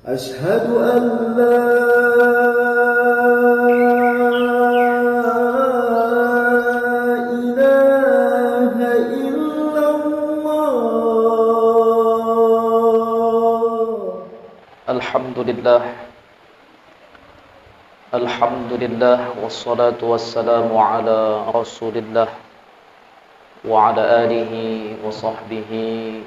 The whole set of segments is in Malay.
أشهد أن لا إله إلا الله. Alhamdulillah wassalatu wassalamu ala Rasulillah wa ala alihi wa sahbihi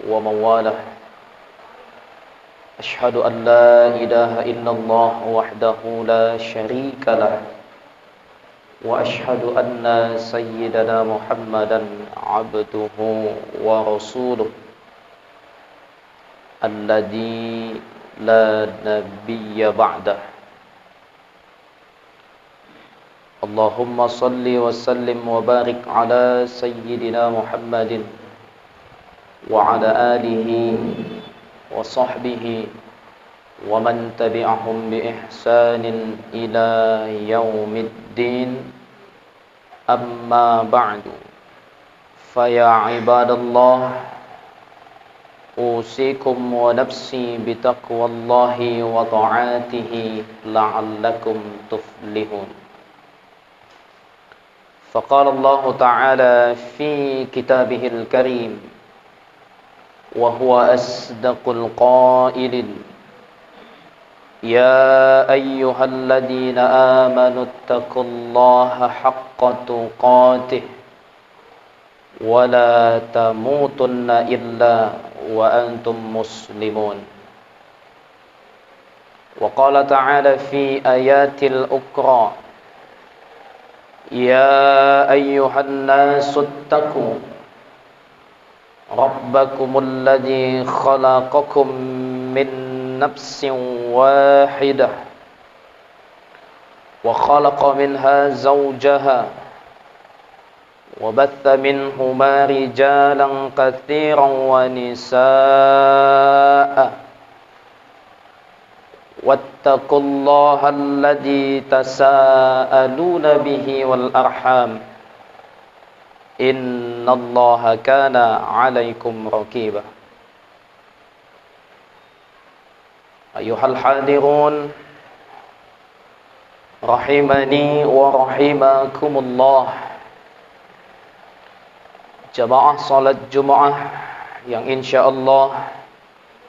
wa mawalah. Ashhadu an la ilaha illallah wahdahu la syarika lah wa ashhadu anna sayyidana Muhammadan abduhu wa rasuluh alladzi la nabiyya ba'dah. Allahumma salli wa sallim wa barik ala sayyidina Muhammadin wa ala alihi wa sahbihi wa man tabi'ahum bi ihsanin ila yaumiddin. Amma ba'du, fa ya ibadallah, usikum wa nafsi bi taqwallahi wa ta'atihi la'allakum tuflihun. فقال الله تعالى في كتابه الكريم وهو أصدق القائلين: يا أيها الذين آمنوا اتقوا الله حق تقاته ولا تموتن إلا وأنتم مسلمون. وقال تعالى في آيات الأخرى: يا أيها الناس اتقوا ربكم الذي خلقكم من نفس واحدة وخلق منها زوجها وبث منهما رجالا كثيرا ونساء واتقوا الله الذي تساءلون به والأرحام إن الله كان عليكم رقيبا. أيها الحاضرون رحمني ورحمكم الله. Jamaah salat Jumaah yang insyaallah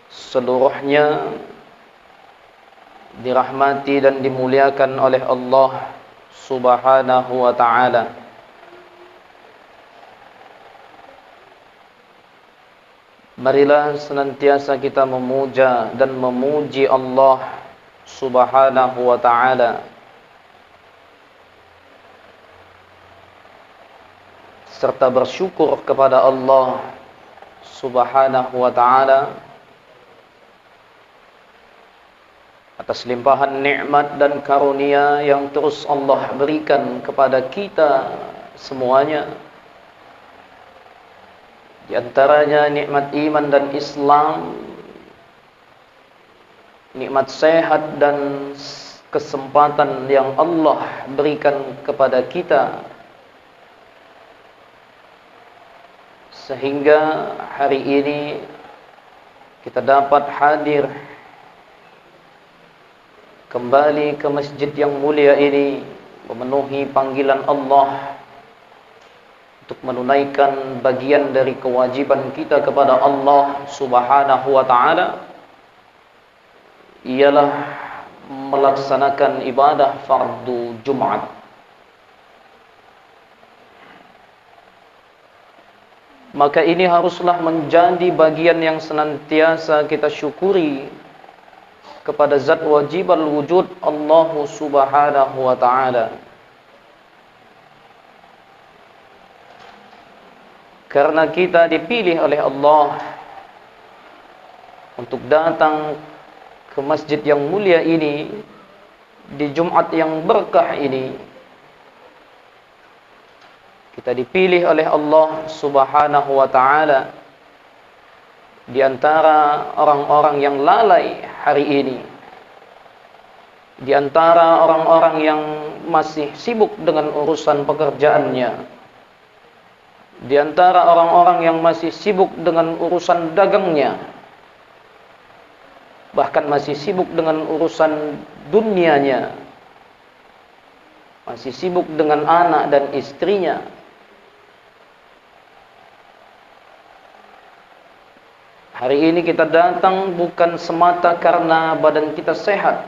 seluruhnya dirahmati dan dimuliakan oleh Allah Subhanahu wa ta'ala. Marilah senantiasa kita memuja dan memuji Allah Subhanahu wa ta'ala, serta bersyukur kepada Allah Subhanahu wa ta'ala atas limpahan nikmat dan karunia yang terus Allah berikan kepada kita semuanya. Di antaranya nikmat iman dan Islam, nikmat sehat dan kesempatan yang Allah berikan kepada kita, sehingga hari ini kita dapat hadir kembali ke masjid yang mulia ini, memenuhi panggilan Allah untuk menunaikan bagian dari kewajiban kita kepada Allah Subhanahu wa ta'ala, ialah melaksanakan ibadah fardu Jumat. Maka ini haruslah menjadi bagian yang senantiasa kita syukuri kepada zat wajib al-wujud Allah Subhanahu wa ta'ala. Karena kita dipilih oleh Allah untuk datang ke masjid yang mulia ini di Jumat yang berkah ini. Kita dipilih oleh Allah Subhanahu wa ta'ala di antara orang-orang yang lalai hari ini, di antara orang-orang yang masih sibuk dengan urusan pekerjaannya, di antara orang-orang yang masih sibuk dengan urusan dagangnya, bahkan masih sibuk dengan urusan dunianya, masih sibuk dengan anak dan istrinya. Hari ini kita datang bukan semata karena badan kita sehat,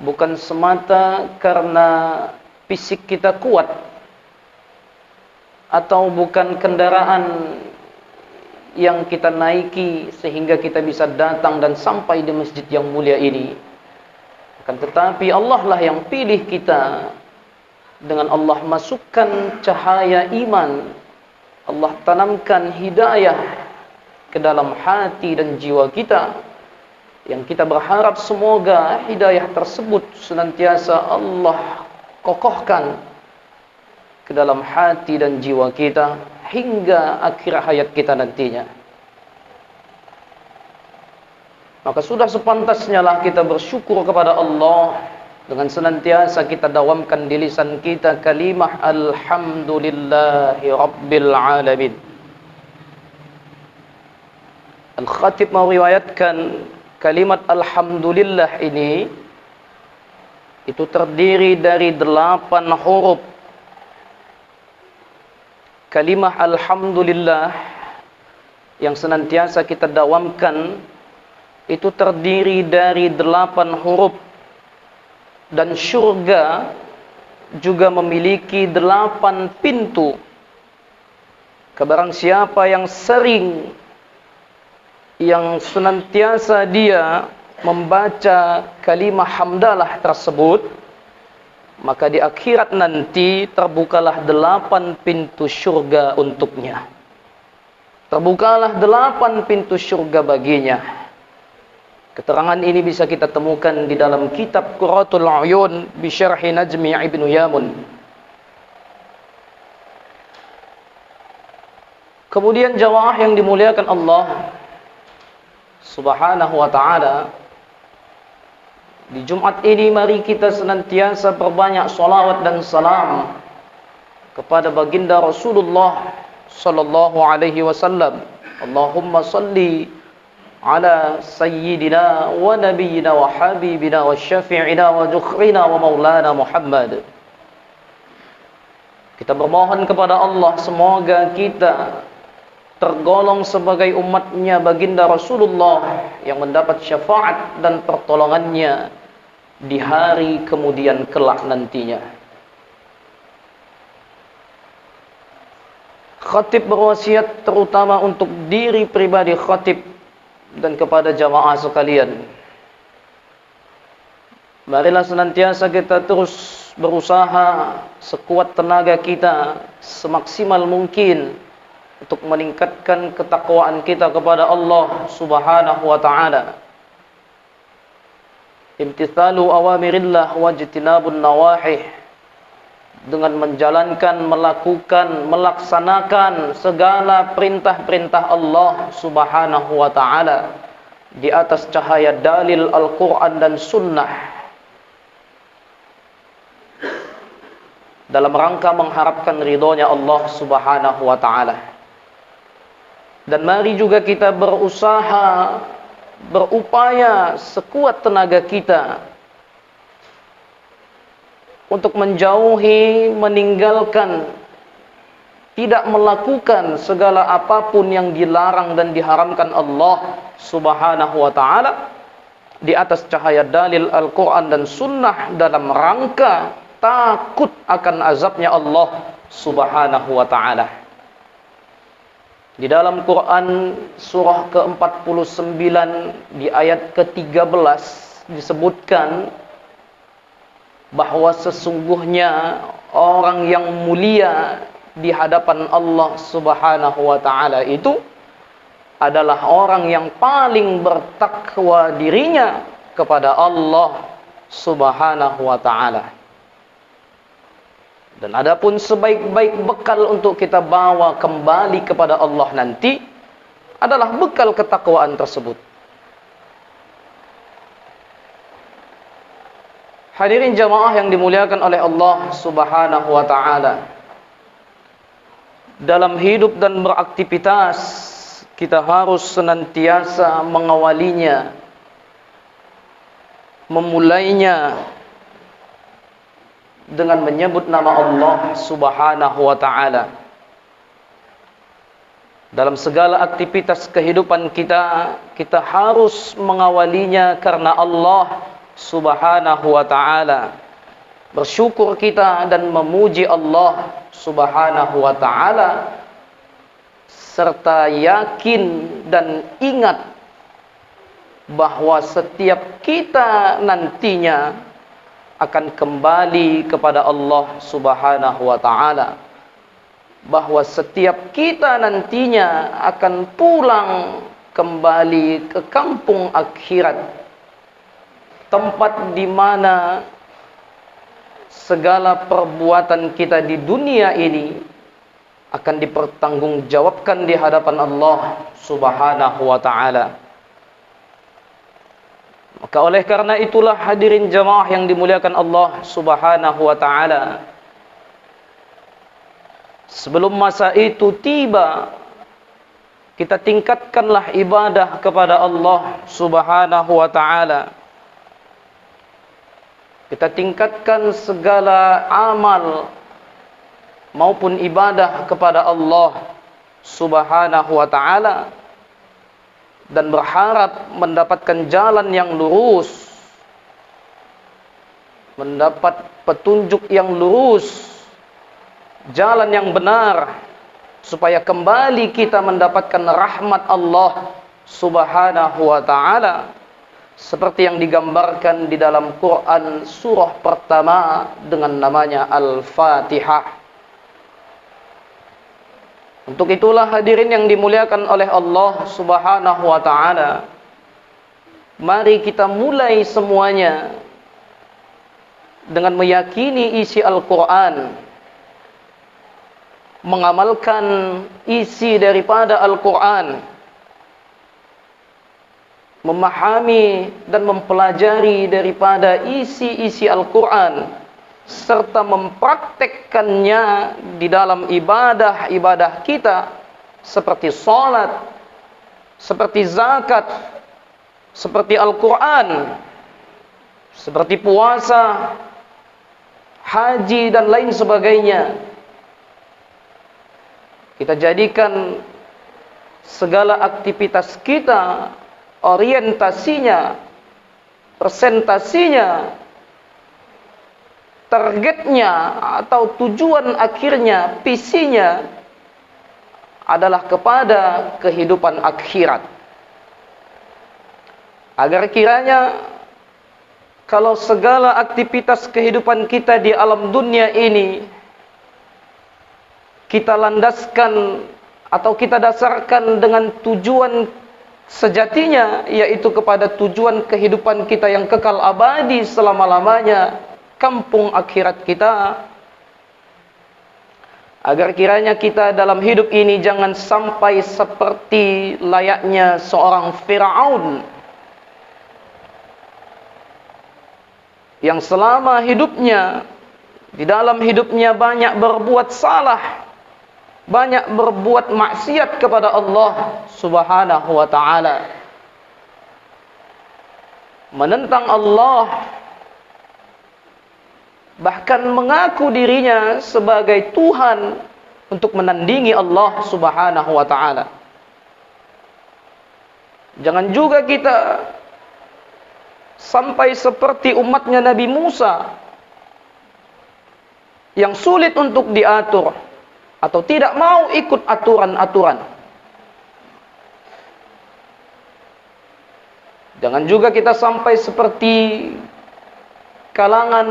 bukan semata karena fisik kita kuat, atau bukan kendaraan yang kita naiki sehingga kita bisa datang dan sampai di masjid yang mulia ini. Akan tetapi Allah lah yang pilih kita. Dengan Allah masukkan cahaya iman, Allah tanamkan hidayah ke dalam hati dan jiwa kita, yang kita berharap semoga hidayah tersebut senantiasa Allah kokohkan ke dalam hati dan jiwa kita hingga akhir hayat kita nantinya. Maka sudah sepantasnya lah kita bersyukur kepada Allah dengan senantiasa kita dawamkan di lisan kita kalimah alhamdulillahi rabbil alamin. Al-Khatib meriwayatkan kalimat alhamdulillah ini itu terdiri dari 8 huruf. Kalimah alhamdulillah yang senantiasa kita dawamkan itu terdiri dari 8 huruf, dan syurga juga memiliki 8 pintu. Kebarang siapa yang sering, yang senantiasa dia membaca kalimah hamdalah tersebut, maka di akhirat nanti terbukalah 8 pintu syurga untuknya. Terbukalah 8 pintu syurga baginya. Keterangan ini bisa kita temukan di dalam kitab Qurratul Uyun bi Syarhi Najmi Ibnu Yamun. Kemudian jamaah yang dimuliakan Allah Subhanahu wa ta'ala, di Jumat ini mari kita senantiasa perbanyak salawat dan salam kepada baginda Rasulullah sallallahu alaihi wasallam. Allahumma salli ala sayyidina wa nabiyyina wa habibina wa syafi'ina wa dukhrina wa maulana Muhammad. Kita bermohon kepada Allah semoga kita tergolong sebagai umatnya baginda Rasulullah yang mendapat syafaat dan pertolongannya di hari kemudian kelak nantinya. Khatib berwasiat terutama untuk diri pribadi khatib dan kepada jamaah sekalian. Marilah senantiasa kita terus berusaha sekuat tenaga kita, semaksimal mungkin untuk meningkatkan ketakwaan kita kepada Allah Subhanahu wa ta'ala. Imtithalu awamirillah wajtinabun nawahih, dengan menjalankan, melakukan, melaksanakan segala perintah-perintah Allah Subhanahu wa ta'ala di atas cahaya dalil Al-Quran dan Sunnah, dalam rangka mengharapkan ridhonya Allah Subhanahu wa ta'ala. Dan mari juga kita berusaha, berupaya sekuat tenaga kita untuk menjauhi, meninggalkan, tidak melakukan segala apapun yang dilarang dan diharamkan Allah Subhanahu wa ta'ala di atas cahaya dalil Al-Quran dan Sunnah, dalam rangka takut akan azabnya Allah Subhanahu wa ta'ala. Di dalam Quran surah ke-49 di ayat ke-13 disebutkan bahwa sesungguhnya orang yang mulia di hadapan Allah Subhanahu wa ta'ala itu adalah orang yang paling bertakwa dirinya kepada Allah Subhanahu wa ta'ala. Dan adapun sebaik-baik bekal untuk kita bawa kembali kepada Allah nanti adalah bekal ketakwaan tersebut. Hadirin jamaah yang dimuliakan oleh Allah Subhanahu wa ta'ala, dalam hidup dan beraktivitas kita harus senantiasa mengawalinya, memulainya dengan menyebut nama Allah Subhanahu wa ta'ala. Dalam segala aktivitas kehidupan kita, kita harus mengawalinya karena Allah Subhanahu wa ta'ala. Bersyukur kita dan memuji Allah Subhanahu wa ta'ala, serta yakin dan ingat bahwa setiap kita nantinya akan kembali kepada Allah Subhanahu wa ta'ala, bahwa setiap kita nantinya akan pulang kembali ke kampung akhirat, tempat di mana segala perbuatan kita di dunia ini akan dipertanggungjawabkan di hadapan Allah Subhanahu wa ta'ala. Maka oleh karena itulah hadirin jamaah yang dimuliakan Allah Subhanahu wa ta'ala, sebelum masa itu tiba, kita tingkatkanlah ibadah kepada Allah Subhanahu wa ta'ala. Kita tingkatkan segala amal maupun ibadah kepada Allah Subhanahu wa ta'ala, dan berharap mendapatkan jalan yang lurus, mendapat petunjuk yang lurus, jalan yang benar, supaya kembali kita mendapatkan rahmat Allah Subhanahu wa ta'ala, seperti yang digambarkan di dalam Quran surah pertama dengan namanya Al-Fatihah. Untuk itulah hadirin yang dimuliakan oleh Allah Subhanahu wa ta'ala, mari kita mulai semuanya dengan meyakini isi Al-Quran, mengamalkan isi daripada Al-Quran, memahami dan mempelajari daripada isi-isi Al-Quran, serta mempraktekkannya di dalam ibadah-ibadah kita, seperti salat, seperti zakat, seperti Al-Quran, seperti puasa, haji dan lain sebagainya. Kita jadikan segala aktivitas kita, orientasinya, presentasinya, targetnya atau tujuan akhirnya, visinya adalah kepada kehidupan akhirat. Agar kiranya kalau segala aktivitas kehidupan kita di alam dunia ini kita landaskan atau kita dasarkan dengan tujuan sejatinya, yaitu kepada tujuan kehidupan kita yang kekal abadi selama-lamanya, kampung akhirat kita. Agar kiranya kita dalam hidup ini jangan sampai seperti layaknya seorang Firaun yang selama hidupnya, di dalam hidupnya banyak berbuat salah, banyak berbuat maksiat kepada Allah Subhanahu wa ta'ala, menentang Allah, bahkan mengaku dirinya sebagai Tuhan untuk menandingi Allah Subhanahu wa ta'ala. Jangan juga kita sampai seperti umatnya Nabi Musa yang sulit untuk diatur atau tidak mau ikut aturan-aturan. Jangan juga kita sampai seperti kalangan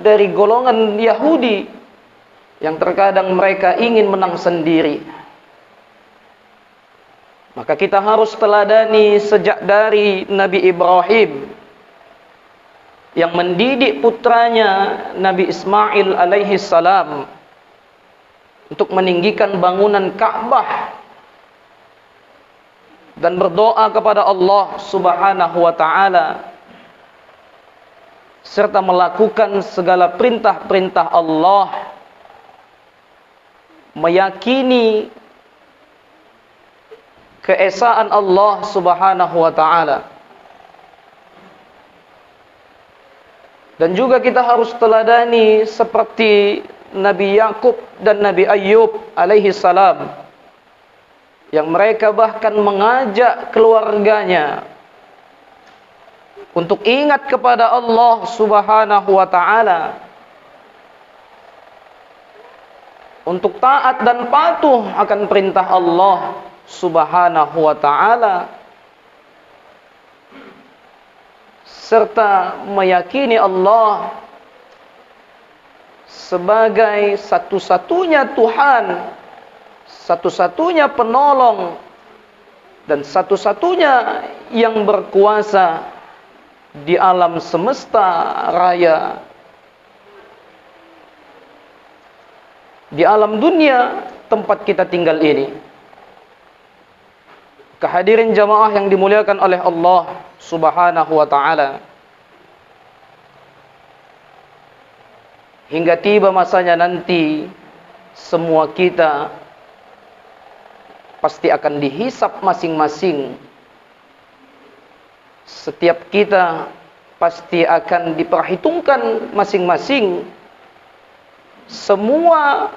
dari golongan Yahudi yang terkadang mereka ingin menang sendiri. Maka kita harus teladani sejak dari Nabi Ibrahim yang mendidik putranya Nabi Ismail alaihi salam untuk meninggikan bangunan Ka'bah dan berdoa kepada Allah Subhanahu wa ta'ala, serta melakukan segala perintah-perintah Allah, meyakini keesaan Allah Subhanahu wa taala. Dan juga kita harus teladani seperti Nabi Yakub dan Nabi Ayyub alaihi salam, yang mereka bahkan mengajak keluarganya untuk ingat kepada Allah Subhanahu wa taala, untuk taat dan patuh akan perintah Allah Subhanahu wa taala, serta meyakini Allah sebagai satu-satunya Tuhan, satu-satunya penolong, dan satu-satunya yang berkuasa di alam semesta raya, di alam dunia tempat kita tinggal ini. Kehadirin jamaah yang dimuliakan oleh Allah Subhanahu wa taala, hingga tiba masanya nanti semua kita pasti akan dihisap masing-masing. Setiap kita pasti akan diperhitungkan masing-masing. Semua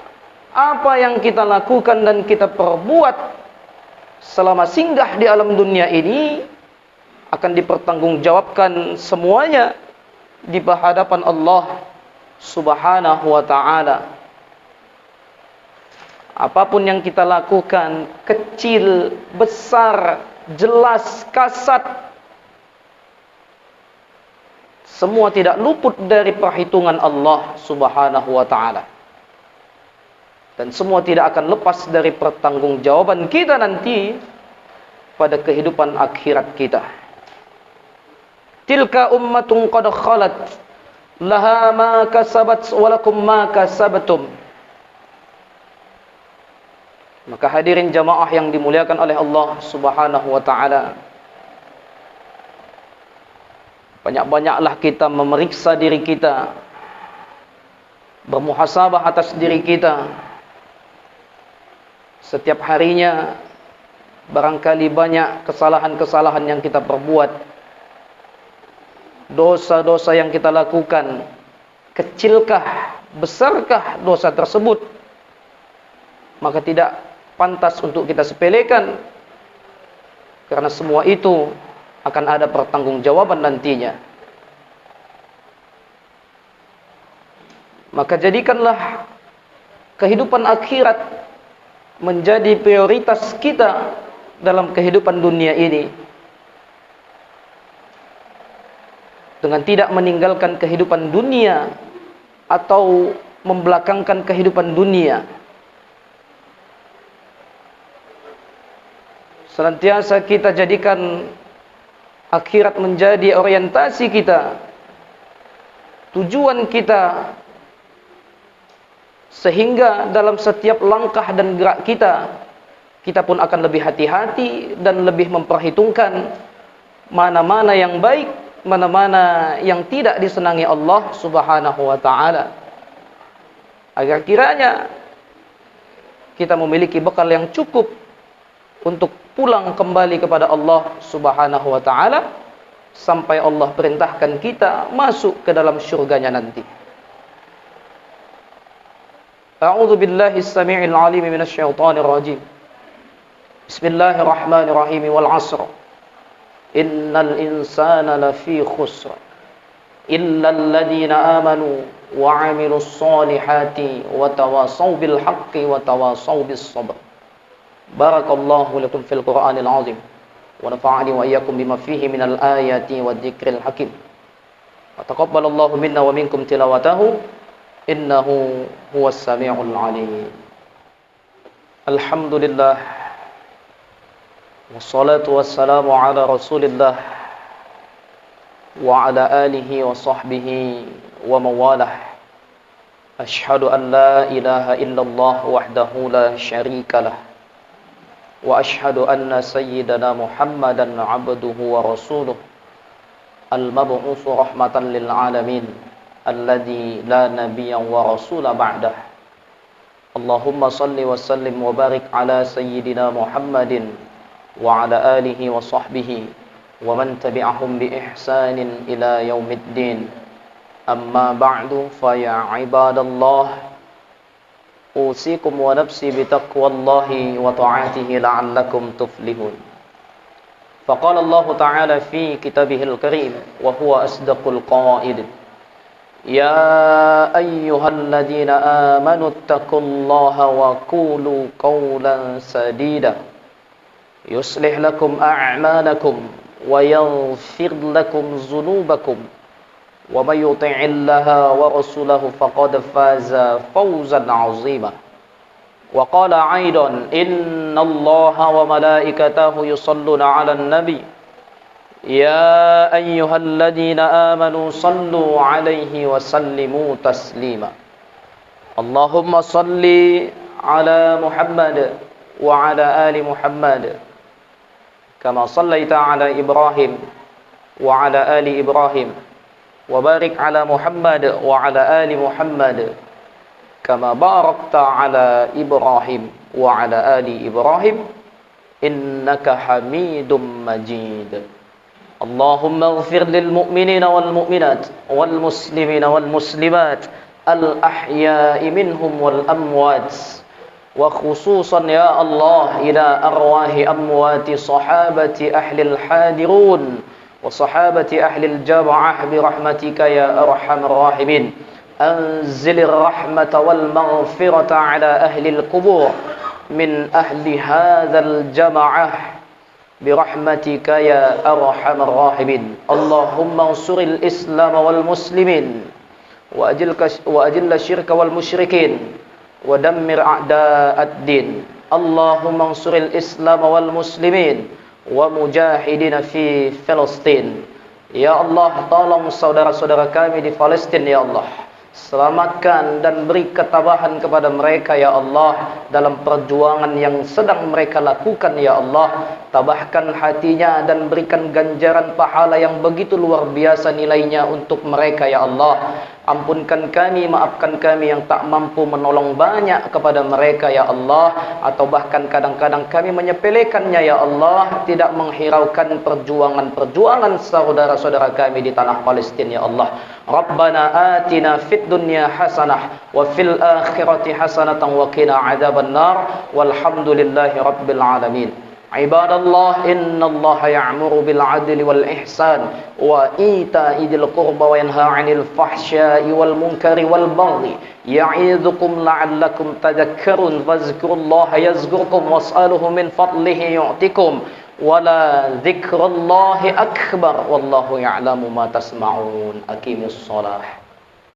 apa yang kita lakukan dan kita perbuat selama singgah di alam dunia ini akan dipertanggungjawabkan semuanya di hadapan Allah Subhanahu wa taala. Apapun yang kita lakukan, kecil, besar, jelas, kasat, semua tidak luput dari perhitungan Allah Subhanahu wa taala. Dan semua tidak akan lepas dari pertanggungjawaban kita nanti pada kehidupan akhirat kita. Tilka ummatun qad khalat laha ma kasabat wa lakum ma kasabtum. Maka hadirin jamaah yang dimuliakan oleh Allah Subhanahu wa taala, banyak-banyaklah kita memeriksa diri kita, bermuhasabah atas diri kita. Setiap harinya barangkali banyak kesalahan-kesalahan yang kita perbuat, dosa-dosa yang kita lakukan. Kecilkah, besarkah dosa tersebut? Maka tidak pantas untuk kita sepelekan, karena semua itu akan ada pertanggungjawaban nantinya. Maka jadikanlah kehidupan akhirat menjadi prioritas kita dalam kehidupan dunia ini, dengan tidak meninggalkan kehidupan dunia atau membelakangkan kehidupan dunia. Senantiasa kita jadikan akhirat menjadi orientasi kita, tujuan kita, sehingga dalam setiap langkah dan gerak kita, kita pun akan lebih hati-hati dan lebih memperhitungkan mana-mana yang baik, mana-mana yang tidak disenangi Allah Subhanahu wa taala, agar kiranya kita memiliki bekal yang cukup untuk pulang kembali kepada Allah Subhanahu wa taala sampai Allah perintahkan kita masuk ke dalam syurganya nanti. A'udzu billahi as-sami'il 'alim minasy syaithanir rajim. Bismillahirrahmanirrahim. Wal 'asr. Innal insana lafi khusr illa alladhina amanu wa 'amilus solihati wa tawasaw bil haqqi wa tawasaw bis sabr. Barakallahu lakum fil Qur'anil 'azim wa nafa'ani wa iyyakum bima fihi minal ayati wadh-dhikril hakim. Wa taqabbalallahu minna wa minkum tilawatahu innahu huwas sami'ul 'alim. Alhamdulillah wassalatu wassalamu ala Rasulillah wa ala alihi wa sahbihi wa mawalah. Asyhadu an la ilaha illallah wahdahu la syarikalah wa asyhadu anna sayyidana Muhammadan 'abduhu wa rasuluh al-mab'utsu rahmatan lil alamin alladzi la nabiyya wa rasula ba'dah. Allahumma salli wa sallim wa barik ala sayyidina Muhammadin وعلى آله وصحبه ومن تبعهم بإحسان إلى يوم الدين. أما بعد فيا عباد الله أوصيكم ونفسي بتقوى الله وطاعته لعلكم تفلحون. فقال الله تعالى في كتابه الكريم وهو أصدق القائل: يا أيها الذين آمنوا اتقوا الله وقولوا قولا سديدا يصلح لكم أعمالكم ويغفر لكم ذنوبكم ومن يطع الله ورسوله فقد فاز فوزا عظيما. وقال أيضا: إن الله وملائكته يصلون على النبي يا أيها الذين آمنوا صلوا عليه وسلموا تسليما. اللهم صل على محمد وعلى آل محمد كما صليت على إبراهيم وعلى آل إبراهيم وبارك على محمد وعلى آل محمد كما باركت على إبراهيم وعلى آل إبراهيم إنك حميد مجيد. اللهم اغفر للمؤمنين والمؤمنات والمسلمين والمسلمات الأحياء منهم والأموات، وخصوصا يا الله إلى أرواح أموات صحابة أهل الحاضرون وصحابة أهل الجامعة برحمتك يا أرحم الراحمين. أنزل الرحمة والمغفرة على أهل القبور من أهل هذا الجماعة برحمتك يا أرحم الراحمين. اللهم انصر الإسلام والمسلمين وأجل الشرك والمشركين ودمر أعداء الدين. اللهم انصر الإسلام والمسلمين ومجاهدين في Palestina. Ya Allah, tolong saudara-saudara kami di Palestina ya Allah. Selamatkan dan beri ketabahan kepada mereka ya Allah dalam perjuangan yang sedang mereka lakukan ya Allah. Tabahkan hatinya dan berikan ganjaran pahala yang begitu luar biasa nilainya untuk mereka ya Allah. Ampunkan kami, maafkan kami yang tak mampu menolong banyak kepada mereka ya Allah, atau bahkan kadang-kadang kami menyepelekannya ya Allah, tidak menghiraukan perjuangan-perjuangan saudara-saudara kami di tanah Palestina ya Allah. Rabbana atina fid dunya hasanah wa fil akhirati hasanatan wa qina adzabannar walhamdulillahi rabbil alamin. Ibadallah, innallaha ya'muru bil 'adli wal ihsan wa ita'i dzil qurba wa yanha 'anil fahsya'i wal munkari wal baghi ya'idzukum la'allakum tadhakkarun. Fadhkurullaha yazkurkum was'aluhu min fadlihi yu'tikum wa la dzikrullahi akbar wallahu ya'lamu ma tasma'un. Aqimus shalah.